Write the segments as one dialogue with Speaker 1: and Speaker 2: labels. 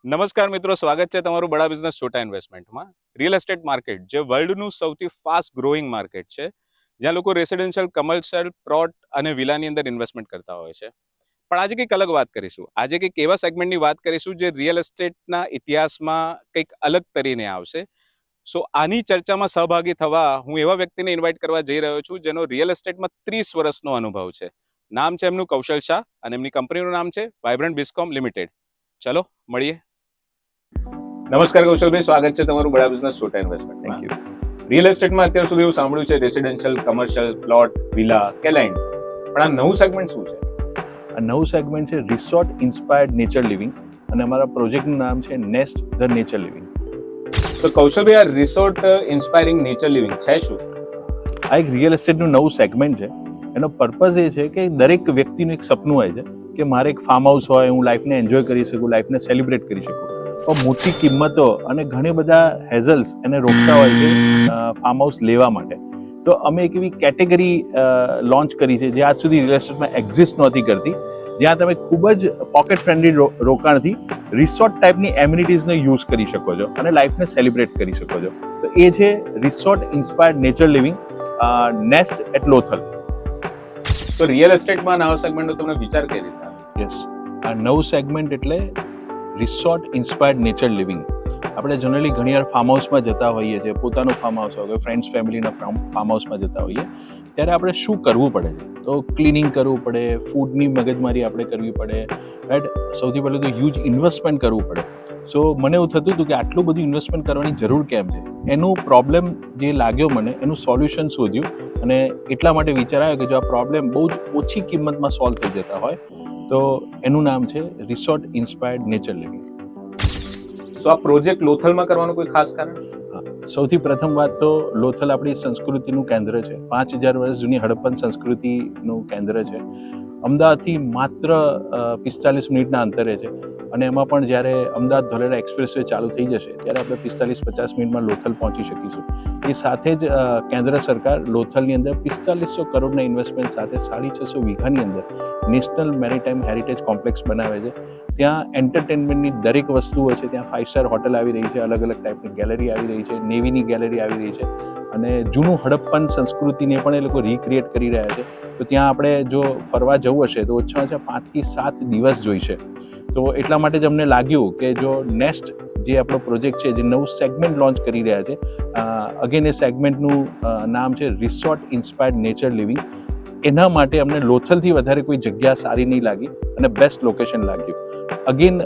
Speaker 1: નમસ્કાર મિત્રો, સ્વાગત છે તમારું બડા બિઝનેસ છોટા ઇન્વેસ્ટમેન્ટમાં. રિયલ એસ્ટેટ માર્કેટ જે વર્લ્ડનું સૌથી ફાસ્ટ ગ્રોઈંગ માર્કેટ છે, જ્યાં લોકો રેસિડેન્શિયલ, કમર્શિયલ, પ્લોટ અને વિલાની અંદર ઇન્વેસ્ટમેન્ટ કરતા હોય છે. પણ આજે કંઈક અલગ વાત કરીશું. આજે કંઈક એવા સેગમેન્ટની વાત કરીશું જે રિયલ એસ્ટેટના ઇતિહાસમાં કંઈક અલગ તરીને આવશે. સો આની ચર્ચામાં સહભાગી થવા હું એવા વ્યક્તિને ઇન્વાઇટ કરવા જઈ રહ્યો છું જેનો રિયલ એસ્ટેટમાં 30 વર્ષનો અનુભવ છે. નામ છે એમનું કૌશલ શાહ અને એમની કંપનીનું નામ છે વાઇબ્રન્ટ બિસ્કોમ લિમિટેડ. ચલો મળીએ. નમસ્કાર કૌશલભાઈ, સ્વાગત છે તમારું બડા બિઝનેસ છોટા ઇન્વેસ્ટમેન્ટ.
Speaker 2: Thank you.
Speaker 1: રિયલ એસ્ટેટમાં અત્યાર સુધી એવું સાંભળ્યું છે રેસિડેન્શિયલ, કમર્શિયલ, પ્લોટ, વિલા કે લેન્ડ, પણ આ નવું સેગમેન્ટ શું છે?
Speaker 2: આ નવું સેગમેન્ટ છે રિસોર્ટ ઇન્સ્પાયર્ડ નેચર લિવિંગ અને અમારા પ્રોજેક્ટનું નામ છે નેસ્ટ ધ નેચર લિવિંગ.
Speaker 1: તો કૌશલભાઈ, આ રિસોર્ટ ઇન્સ્પાયરિંગ નેચર લિવિંગ છે શું?
Speaker 2: આ એક રિયલ એસ્ટેટનું નવું સેગમેન્ટ છે. એનો પર્પઝ એ છે કે દરેક વ્યક્તિનું એક સપનું હોય છે કે મારે એક ફાર્મ હાઉસ હોય, હું લાઈફને એન્જોય કરી શકું, લાઈફને સેલિબ્રેટ કરી શકું. પણ મોટી કિંમતો અને ઘણી બધા હેઝલ્સ એને રોકતા હોય છે ફાર્મ હાઉસ લેવા માટે. તો અમે એક એવી કેટેગરી લોન્ચ કરી છે જે આજ સુધી રિયલ એસ્ટેટમાં એક્ઝિસ્ટ નહોતી કરતી, જ્યાં તમે ખૂબ જ પોકેટ ફ્રેન્ડલી રોકાણથી રિસોર્ટ ટાઈપની એમ્યુનિટીઝને યુઝ કરી શકો છો અને લાઈફને સેલિબ્રેટ કરી શકો છો. તો એ છે resort inspired nature living nest at Lothal.
Speaker 1: તો રિયલ એસ્ટેટમાં નવા સેગમેન્ટનો તમને વિચાર કઈ રીતે આવ્યો?
Speaker 2: યસ, આ નવું સેગમેન્ટ એટલે રિસોર્ટ ઇન્સ્પાયર્ડ નેચર લિવિંગ. આપણે જનરલી ઘણી વાર ફાર્મ હાઉસમાં જતા હોઈએ છીએ, પોતાનું ફાર્મ હાઉસ હોય, ફ્રેન્ડ્સ ફેમિલીના ફાર્મ હાઉસમાં જતા હોઈએ, ત્યારે આપણે શું કરવું પડે છે? તો ક્લિનિંગ કરવું પડે, ફૂડની મગજમારી આપણે કરવી પડે, રાઈટ? સૌથી પહેલું તો હ્યુજ ઇન્વેસ્ટમેન્ટ કરવું પડે. સો મને એવું થતું હતું કે આટલું બધું ઇન્વેસ્ટમેન્ટ કરવાની જરૂર કેમ છે? એનું પ્રોબ્લેમ જે લાગ્યો મને, એનું સોલ્યુશન શોધ્યું અને એટલા માટે વિચાર આવ્યો કે જો આ પ્રોબ્લેમ બહુ જ ઓછી કિંમતમાં સોલ્વ થઈ જતા હોય તો એનું નામ છે રિસોર્ટ ઇન્સ્પાયર્ડ નેચર લિવિંગ.
Speaker 1: સો આ પ્રોજેક્ટ લોથલમાં કરવાનું કોઈ ખાસ કારણ?
Speaker 2: સૌથી પ્રથમ વાત તો લોથલ આપણી સંસ્કૃતિનું કેન્દ્ર છે. 5000 વર્ષ જૂની હડપ્પન સંસ્કૃતિનું કેન્દ્ર છે. અમદાવાદથી માત્ર 45 મિનિટના અંતરે છે અને એમાં પણ જ્યારે અમદાવાદ ધોલેરા એક્સપ્રેસ વે ચાલુ થઈ જશે ત્યારે આપણે 45-50 મિનિટમાં લોથલ પહોંચી શકીશું. એ સાથે જ કેન્દ્ર સરકાર લોથલની અંદર 4500 કરોડના ઇન્વેસ્ટમેન્ટ સાથે 650 વીઘાની અંદર નેશનલ મેરીટાઈમ હેરિટેજ કોમ્પ્લેક્સ બનાવે છે. ત્યાં એન્ટરટેનમેન્ટની દરેક વસ્તુઓ છે. ત્યાં 5 સ્ટાર હોટલ આવી રહી છે, અલગ અલગ ટાઈપની ગેલેરી આવી રહી છે, નેવીની ગેલેરી આવી રહી છે અને જૂનું હડપ્પન સંસ્કૃતિને પણ એ લોકો રિક્રિએટ કરી રહ્યા છે. તો ત્યાં આપણે જો ફરવા જવું હશે તો ઓછામાં ઓછા 5 થી 7 દિવસ જોઈશે. તો એટલા માટે જ અમને લાગ્યું કે જો નેક્સ્ટ જે આપણો પ્રોજેક્ટ છે, જે નવું સેગમેન્ટ લોન્ચ કરી રહ્યા છે, અગેન એ સેગમેન્ટનું નામ છે રિસોર્ટ ઇન્સ્પાયર્ડ નેચર લિવિંગ. એના માટે અમને લોથલથી વધારે કોઈ જગ્યા સારી નહીં લાગી અને બેસ્ટ લોકેશન લાગ્યું. અગેન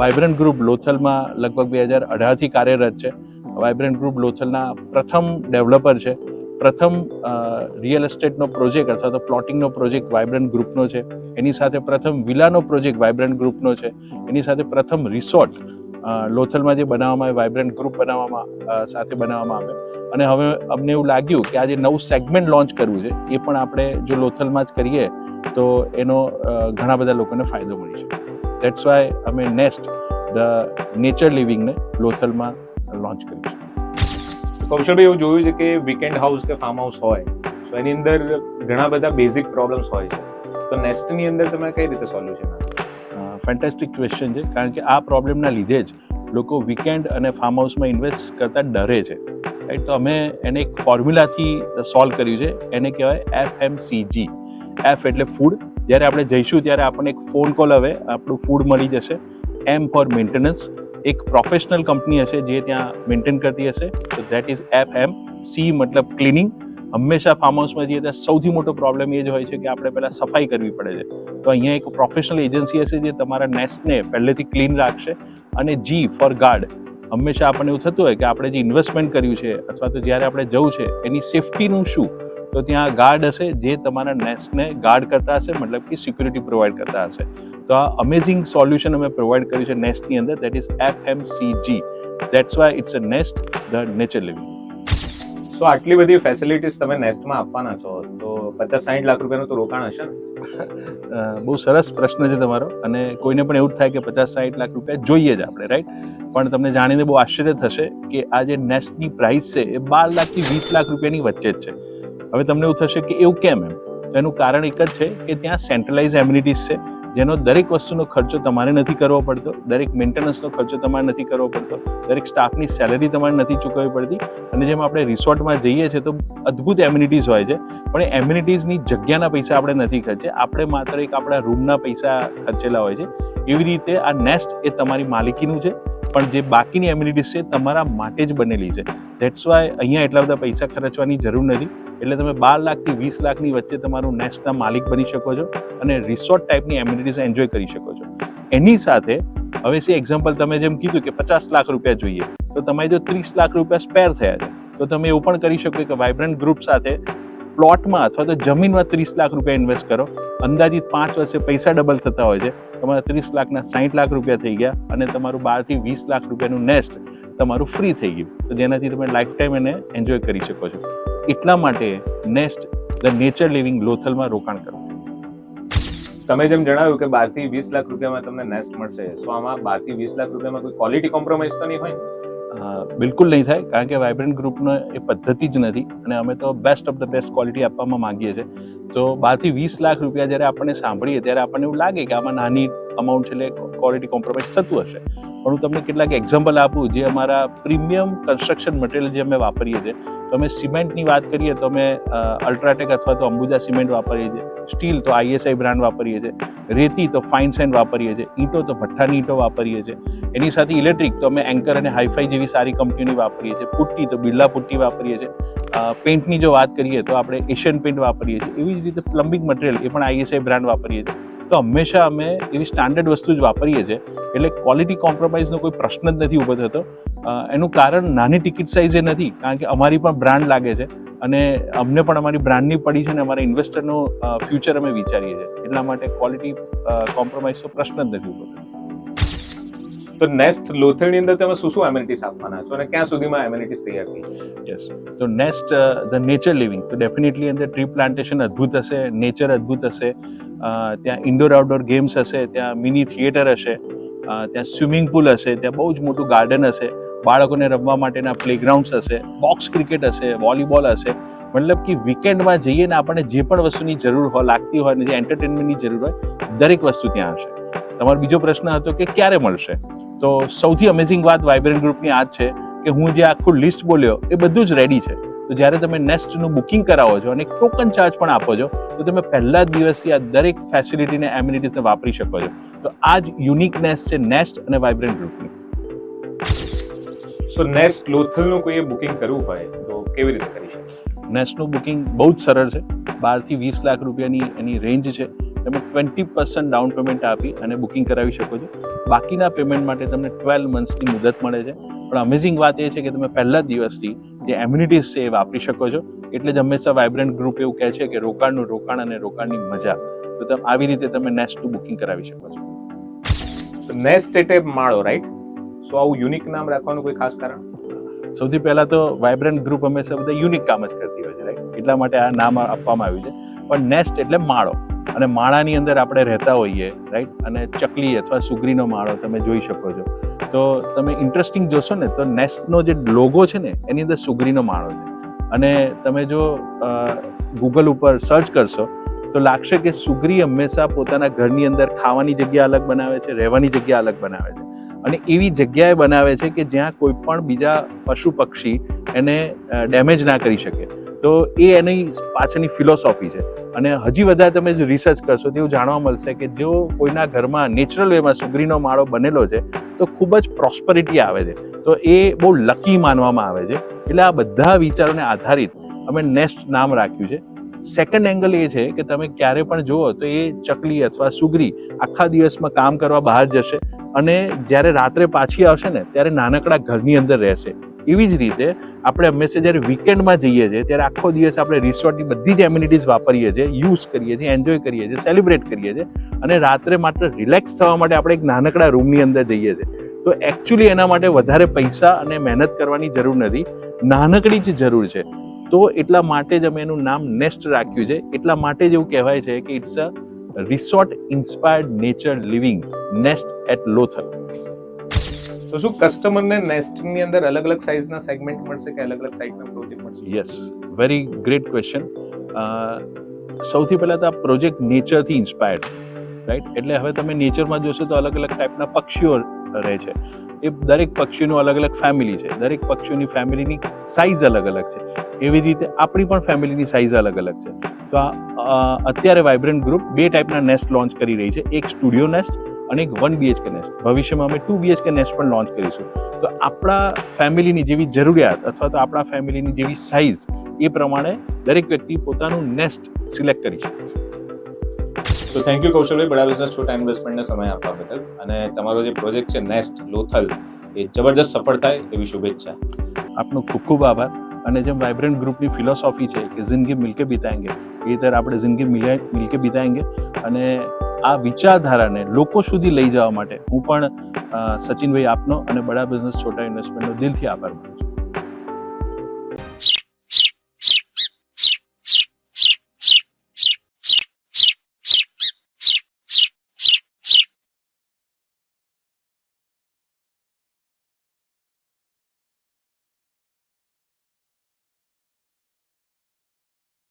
Speaker 2: વાઇબ્રન્ટ ગ્રુપ લોથલમાં લગભગ 2018થી કાર્યરત છે. વાઇબ્રન્ટ ગ્રુપ લોથલના પ્રથમ ડેવલપર છે. પ્રથમ રિયલ એસ્ટેટનો પ્રોજેક્ટ અથવા તો પ્લોટિંગનો પ્રોજેક્ટ વાઇબ્રન્ટ ગ્રુપનો છે. એની સાથે પ્રથમ વિલાનો પ્રોજેક્ટ વાઇબ્રન્ટ ગ્રુપનો છે. એની સાથે પ્રથમ રિસોર્ટ લોથલમાં જે બનાવવામાં આવે, વાઇબ્રન્ટ ગ્રુપ સાથે બનાવવામાં આવે. અને હવે અમને એવું લાગ્યું કે આ જે નવું સેગમેન્ટ લોન્ચ કરવું છે એ પણ આપણે જો લોથલમાં જ કરીએ તો એનો ઘણા બધા લોકોને ફાયદો મળી શકે. દેટ્સ વાય અમે નેસ્ટ ધ નેચર લિવિંગને લોથલમાં લોન્ચ કરીશું.
Speaker 1: કૌશલભાઈ, એવું જોયું છે કે વીકેન્ડ હાઉસ કે ફાર્મ હાઉસ હોય તો એની અંદર ઘણા બધા બેઝિક પ્રોબ્લેમ્સ હોય છે. તો નેસ્ટની અંદર તમે કઈ રીતે સોલ્યુશન આપો?
Speaker 2: ફેન્ટાસ્ટિક ક્વેશ્ચન છે, કારણ કે આ પ્રોબ્લેમના લીધે જ લોકો વીકેન્ડ અને ફાર્મ હાઉસમાં ઇન્વેસ્ટ કરતા ડરે છે, રાઈટ? તો અમે એને એક ફોર્મ્યુલાથી સોલ્વ કર્યું છે. એને કહેવાય FMCG. એફ એટલે ફૂડ. જ્યારે આપણે જઈશું ત્યારે આપણને એક ફોન કોલ આવે, આપણું ફૂડ મળી જશે. એમ ફોર મેન્ટેનન્સ. એક પ્રોફેશનલ કંપની હશે જે ત્યાં મેન્ટેન કરતી હશે, તો દેટ ઇઝ FM. સી મતલબ ક્લિનિંગ. હંમેશા ફાર્મ હાઉસમાં જઈએ ત્યાં સૌથી મોટો પ્રોબ્લેમ એ જ હોય છે કે આપણે પહેલાં સફાઈ કરવી પડે છે. તો અહીંયા એક પ્રોફેશનલ એજન્સી હશે જે તમારા નેસ્ટને પહેલેથી ક્લીન રાખશે. અને G ફોર ગાર્ડ. હંમેશા આપણને એવું થતું હોય કે આપણે જે ઇન્વેસ્ટમેન્ટ કર્યું છે અથવા તો જ્યારે આપણે જવું છે એની સેફટીનું શું? તો ત્યાં ગાર્ડ હશે જે તમારા નેસ્ટને ગાર્ડ કરતા હશે, મતલબ કે સિક્યુરિટી પ્રોવાઈડ કરતા હશે. તો આ અમેઝિંગ સોલ્યુશન અમે પ્રોવાઈડ કર્યું છે નેસ્ટની અંદર, that is FMCG. That's why it's a nest the nature living.
Speaker 1: So આટલી બધી ફેસિલિટીઝ તમે નેસ્ટમાં આપવાના છો તો 50-60 લાખ રૂપિયાનું તો રોકાણ હશે ને?
Speaker 2: બહુ સરસ પ્રશ્ન છે તમારો. અને કોઈને પણ એવું જ થાય કે 50-60 લાખ રૂપિયા જોઈએ જ આપણે, રાઈટ? પણ તમને જાણીને બહુ આશ્ચર્ય થશે કે આ જે નેસ્ટની પ્રાઇસ છે એ 12 લાખથી 20 લાખ રૂપિયાની વચ્ચે જ છે. હવે તમને એવું થશે કે એવું કેમ એમ? તો એનું કારણ એક જ છે કે ત્યાં સેન્ટ્રલાઇઝ એમ્યુનિટીઝ છે. જેનો દરેક વસ્તુનો ખર્ચો તમારે નથી કરવો પડતો, દરેક મેન્ટેનન્સનો ખર્ચો તમારે નથી કરવો પડતો, દરેક સ્ટાફની સેલેરી તમારે નથી ચૂકવવી પડતી. અને જેમ આપણે રિસોર્ટમાં જઈએ છીએ તો અદ્ભુત એમ્યુનિટીઝ હોય છે, પણ એ એમ્યુનિટીઝની જગ્યાના પૈસા આપણે નથી ખર્ચે, આપણે માત્ર એક આપણા રૂમના પૈસા ખર્ચેલા હોય છે. એવી રીતે આ નેસ્ટ એ તમારી માલિકીનું છે, પણ જે બાકીની એમ્યુનિટીઝ છે તમારા માટે જ બનેલી છે. ધેટ્સ વાય અહીંયા એટલા બધા પૈસા ખર્ચવાની જરૂર નથી. એટલે તમે 12 લાખથી 20 લાખની વચ્ચે તમારું નેસ્ટના માલિક બની શકો છો અને રિસોર્ટ ટાઈપની એમ્યુનિટીઝ એન્જોય કરી શકો છો. એની સાથે હવે સી એક્ઝામ્પલ તમે જેમ કીધું કે 50 લાખ રૂપિયા જોઈએ, તો તમારે જો 30 લાખ રૂપિયા સ્પેર થયા છે તો તમે એવું પણ કરી શકો કે વાઇબ્રન્ટ ગ્રુપ સાથે પ્લોટમાં અથવા તો જમીનમાં 30 લાખ રૂપિયા ઇન્વેસ્ટ કરો. અંદાજિત 5 વર્ષે પૈસા ડબલ થતા હોય છે. તમારા 30 લાખના 60 લાખ રૂપિયા થઈ ગયા અને તમારું 12 થી 20 લાખ રૂપિયાનું નેસ્ટ તમારું ફ્રી થઈ ગયું, તો જેનાથી તમે લાઈફ ટાઈમ એને એન્જોય કરી શકો છો. એટલા માટે નેસ્ટ ધ નેચર લિવિંગ લોથલમાં રોકાણ કરો.
Speaker 3: તમે જેમ જણાવ્યું કે 12 થી 20 લાખ રૂપિયામાં તમને નેસ્ટ મળશે, સો આમાં 12 થી 20 લાખ રૂપિયામાં કોઈ ક્વોલિટી કોમ્પ્રોમાઇઝ તો નહીં હોય?
Speaker 2: બિલકુલ નહીં થાય, કારણ કે વાઇબ્રન્ટ ગ્રુપનો એ પદ્ધતિ જ નથી અને અમે તો best of the best quality આપવામાં માંગીએ છીએ. તો 12 થી 20 લાખ રૂપિયા જ્યારે આપણને સાંભળીએ ત્યારે આપણને એવું લાગે કે આમાં નાની અમાઉન્ટ છે એટલે ક્વોલિટી કોમ્પ્રોમાઇઝ થતું હશે, પણ હું તમને કેટલાક એક્ઝામ્પલ આપું. જે અમારા પ્રીમિયમ કન્સ્ટ્રક્શન મટીરિયલ જે અમે વાપરીએ છીએ, તો અમે સિમેન્ટની વાત કરીએ તો અમે અલ્ટ્રાટેક અથવા તો અંબુજા સિમેન્ટ વાપરીએ છીએ, સ્ટીલ તો ISI બ્રાન્ડ વાપરીએ છીએ, રેતી તો ફાઇન સેન્ડ વાપરીએ છીએ, ઈંટો તો ભઠ્ઠાની ઈંટો વાપરીએ છીએ. એની સાથે ઇલેક્ટ્રિક તો અમે એન્કર અને હાઈફાઈ જેવી સારી કંપનીની વાપરીએ છીએ, પુટ્ટી તો બિરલા પુટ્ટી વાપરીએ છીએ, પેઇન્ટની જો વાત કરીએ તો આપણે એશિયન પેઇન્ટ વાપરીએ છીએ. એવી જ રીતે પ્લમ્બિંગ મટીરિયલ એ પણ ISI બ્રાન્ડ વાપરીએ છીએ. તો હંમેશા અમે એવી સ્ટાન્ડર્ડ વસ્તુ જ વાપરીએ છીએ, એટલે ક્વોલિટી કોમ્પ્રોમાઇઝનો કોઈ પ્રશ્ન જ નથી ઊભો થતો. એનું કારણ નાની ટિકિટ સાઇઝ એ નથી, કારણ કે અમારી પણ બ્રાન્ડ લાગે છે અને અમને પણ અમારી બ્રાન્ડની પડી છે અને અમારા ઇન્વેસ્ટરનું ફ્યુચર અમે વિચારીએ છીએ. એટલા માટે ક્વોલિટી કોમ્પ્રોમાઇઝનો પ્રશ્ન જ નથી ઊભો થતો.
Speaker 3: તો નેસ્ટ લોથલની અંદર તમે શું શું એમ્યુનિટીઝ આપવાના છો અને ક્યાં સુધીમાં એમ્યુનિટીઝ તૈયાર થઈ?
Speaker 2: યસ, તો નેસ્ટ ધ નેચર લિવિંગ, તો ડેફિનેટલી અંદર ટ્રી પ્લાન્ટેશન અદ્ભુત હશે, નેચર અદ્ભુત હશે, ત્યાં ઇન્ડોર આઉટડોર ગેમ્સ હશે, ત્યાં મિની થિયેટર હશે, ત્યાં સ્વિમિંગ પુલ હશે, ત્યાં બહુ જ મોટું ગાર્ડન હશે, બાળકોને રમવા માટેના પ્લેગ્રાઉન્ડ્સ હશે, બોક્સ ક્રિકેટ હશે, વોલીબોલ હશે. મતલબ કે વીકેન્ડમાં જઈએ ને આપણને જે પણ વસ્તુની જરૂર હોય લાગતી હોય ને જે એન્ટરટેનમેન્ટની જરૂર હોય, દરેક વસ્તુ ત્યાં હશે. તમારો બીજો પ્રશ્ન હતો કે ક્યારે મળશે, તો સૌથી અમેઝિંગ વાત વાઇબ્રન્ટ ગ્રુપની આ જ છે કે હું જે આખું લિસ્ટ બોલ્યો એ બધું જ રેડી છે. તો જ્યારે તમે નેસ્ટનું બુકિંગ કરાવો છો અને ટોકન ચાર્જ પણ આપો છો, તો તમે પહેલા જ દિવસથી આ દરેક ફેસિલિટીને એમ્યુનિટીઝને વાપરી શકો છો. તો આ જ યુનિકનેસ છે નેસ્ટ અને વાઇબ્રન્ટ ગ્રુપની.
Speaker 3: સો નેસ્ટ લોથલનું કોઈએ બુકિંગ કરવું હોય તો કેવી રીતે કરી શકે?
Speaker 2: નેસ્ટનું બુકિંગ બહુ જ સરળ છે. 12 થી 20 લાખ રૂપિયાની એની રેન્જ છે. તમે 20% ડાઉન પેમેન્ટ આપી અને બુકિંગ કરાવી શકો છો. બાકીના પેમેન્ટ માટે તમને 12 મંથ્સની મુદત મળે છે. પણ અમેઝિંગ વાત એ છે કે તમે પહેલા દિવસથી જે એમ્યુનિટીઝ છે એ વાપરી શકો છો. એટલે જ હંમેશા વાઇબ્રન્ટ ગ્રુપ એવું કહે છે કે રોકાણનું રોકાણ અને રોકાણની મજા. તો તમે આવી રીતે તમે નેસ્ટનું બુકિંગ કરાવી શકો છો.
Speaker 3: નેસ્ટ એટલે માળો, રાઈટ? સો આવું યુનિક નામ રાખવાનું કોઈ ખાસ કારણ?
Speaker 2: સૌથી પહેલા તો વાઇબ્રન્ટ ગ્રુપ હંમેશા બધા યુનિક કામ જ કરતી હોય છે, રાઈટ? એટલા માટે આ નામ આપવામાં આવ્યું છે. પણ નેસ્ટ એટલે માળો, અને માળાની અંદર આપણે રહેતા હોઈએ, રાઈટ? અને ચકલી અથવા સુગરીનો માળો તમે જોઈ શકો છો. તો તમે ઇન્ટરેસ્ટિંગ જોશો ને તો નેસ્ટનો જે લોગો છે ને એની અંદર સુગરીનો માળો છે. અને તમે જો ગૂગલ ઉપર સર્ચ કરશો તો લાગશે કે સુગરી હંમેશા પોતાના ઘરની અંદર ખાવાની જગ્યા અલગ બનાવે છે, રહેવાની જગ્યા અલગ બનાવે છે, અને એવી જગ્યાએ બનાવે છે કે જ્યાં કોઈ પણ બીજા પશુ પક્ષી એને ડેમેજ ના કરી શકે. તો એ એની પાછળની ફિલોસોફી છે. અને હજી વધારે તમે જો રિસર્ચ કરશો તો એવું જાણવા મળશે કે જો કોઈના ઘરમાં નેચરલ વેમાં સુગરીનો માળો બનેલો છે તો ખૂબ જ પ્રોસ્પરિટી આવે છે, તો એ બહુ લકી માનવામાં આવે છે. એટલે આ બધા વિચારોને આધારિત અમે નેસ્ટ નામ રાખ્યું છે. સેકન્ડ એંગલ એ છે કે તમે ક્યારે પણ જુઓ તો એ ચકલી અથવા સુગરી આખા દિવસમાં કામ કરવા બહાર જશે અને જ્યારે રાત્રે પાછી આવશે ને ત્યારે નાનકડા ઘરની અંદર રહેશે. એવી જ રીતે આપણે હંમેશા જ્યારે વીકેન્ડમાં જઈએ છીએ ત્યારે આખો દિવસ આપણે રિસોર્ટની બધી જ એમ્યુનિટીઝ વાપરીએ છીએ, યુઝ કરીએ છીએ, એન્જોય કરીએ છીએ, સેલિબ્રેટ કરીએ છીએ, અને રાત્રે માત્ર રિલેક્સ થવા માટે આપણે એક નાનકડા રૂમની અંદર જઈએ છીએ. તો એકચ્યુઅલી એના માટે વધારે પૈસા અને મહેનત કરવાની જરૂર નથી, નાનકડી જ જરૂર છે. તો એટલા માટે જ અમે એનું નામ નેસ્ટ રાખ્યું છે. એટલા માટે જ એવું કહેવાય છે કે it's a resort inspired nature living, nest at Lothal.
Speaker 3: તો શું કસ્ટમરને નેસ્ટની અંદર અલગ અલગ સાઇઝના સેગમેન્ટ મળશે કે અલગ અલગ સાઇઝના પ્રોજેક્ટ મળશે?
Speaker 2: Yes, very great question. સૌથી પહેલાં તો આ પ્રોજેક્ટ નેચરથી ઇન્સ્પાયર્ડ. રાઈટ. એટલે હવે તમે નેચરમાં જોશો તો અલગ અલગ ટાઈપના પક્ષીઓ રહે છે. એ દરેક પક્ષીનું અલગ અલગ ફેમિલી છે, દરેક પક્ષીઓની ફેમિલીની સાઇઝ અલગ અલગ છે. એવી રીતે આપણી પણ ફેમિલીની સાઇઝ અલગ અલગ છે. તો અત્યારે વાઇબ્રન્ટ ગ્રુપ 2 ટાઈપના નેસ્ટ લોન્ચ કરી રહી છે, એક સ્ટુડિયો નેસ્ટ અને એક 1 BHK નેસ્ટ. ભવિષ્યમાં અમે 2 BHK નેસ્ટ પણ લોન્ચ કરીશું. તો આપણા ફેમિલીની જેવી જરૂરિયાત અથવા તો આપણા ફેમિલીની જેવી સાઇઝ એ પ્રમાણે દરેક વ્યક્તિ પોતાનું નેસ્ટ સિલેક્ટ કરી શકે છે.
Speaker 3: તો થેન્ક યુ કૌશલભાઈ, બડા બિઝનેસ છોટા ઇન્વેસ્ટમેન્ટને સમય આપવા બદલ. અને તમારો જે પ્રોજેક્ટ છે નેસ્ટ લોથલ એ જબરજસ્ત સફળ થાય એવી શુભેચ્છા.
Speaker 2: આપનો ખૂબ ખૂબ આભાર. અને જેમ વાઇબ્રન્ટ ગ્રુપની ફિલોસોફી છે કે જિંદગી મિલકે બિતાએંગે, એ તરફ આપણે જિંદગી મિલકે બિતાએંગે. અને આ વિચારધારાને લોકો સુધી લઈ જવા માટે હું પણ સચિનભાઈ આપનો અને બડા બિઝનેસ છોટા ઇન્વેસ્ટમેન્ટનો દિલથી આભાર માનું છું.